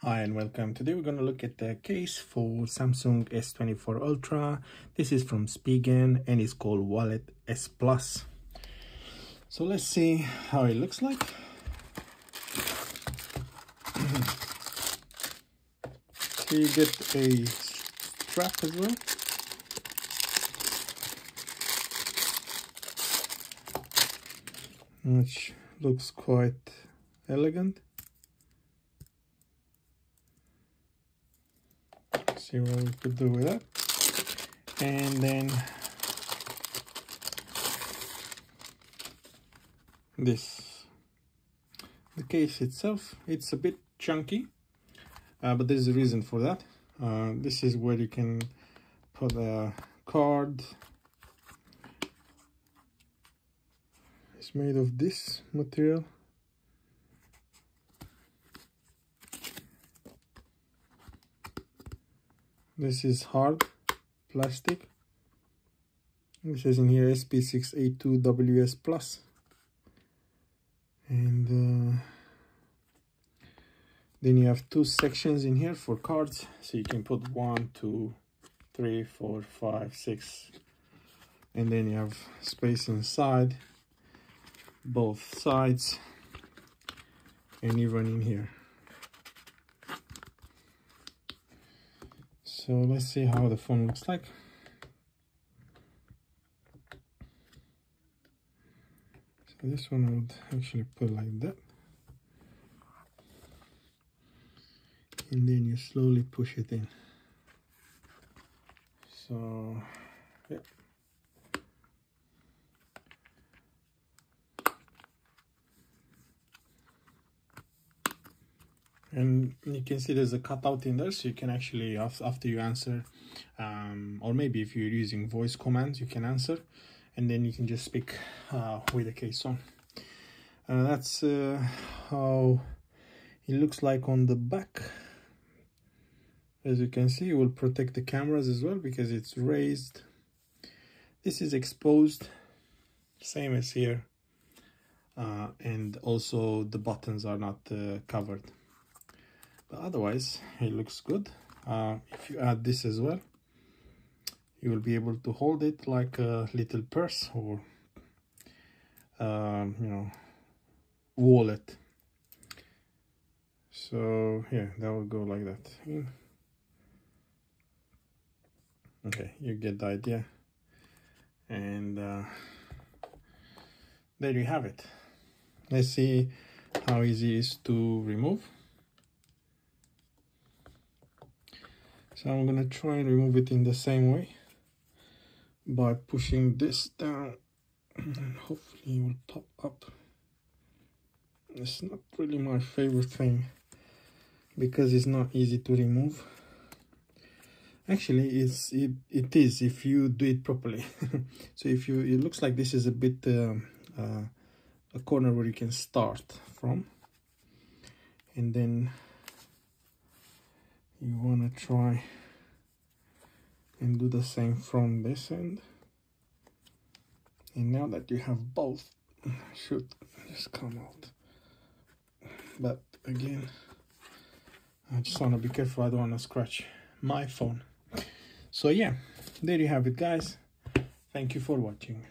Hi and welcome. Today we're going to look at the case for Samsung S24 Ultra. This is from Spigen and it's called Wallet S Plus. So let's see how it looks like. So you get a strap as well. Which looks quite elegant. See what we could do with that. And then the case itself, it's a bit chunky, but there's a reason for that. This is where you can put a card. It's made of this material. This is hard plastic. It says in here SP682WS Plus. And then you have two sections in here for cards. So you can put 1, 2, 3, 4, 5, 6. And then you have space inside, both sides, and even in here. So let's see how the phone looks like. So this one I would actually put like that. And then you slowly push it in. So, yeah. And you can see there's a cutout in there, so you can actually, after you answer, or maybe if you're using voice commands, you can answer, and then you can just speak with the case on. That's how it looks like on the back. As you can see, it will protect the cameras as well because it's raised. This is exposed, same as here, and also the buttons are not covered. But otherwise it looks good. If you add this as well, you will be able to hold it like a little purse or wallet. So yeah, that will go like that. Okay, you get the idea. And there you have it. Let's see how easy it is to remove. So I'm gonna try and remove it in the same way by pushing this down, and hopefully it will pop up. It's not really my favorite thing because it's not easy to remove. Actually, it is if you do it properly. So if you, it looks like this is a bit a corner where you can start from, and then you want to try and do the same from this end. And now that you have both, should just come out. But again, I just want to be careful. I don't want to scratch my phone. So yeah, there you have it, guys. Thank you for watching.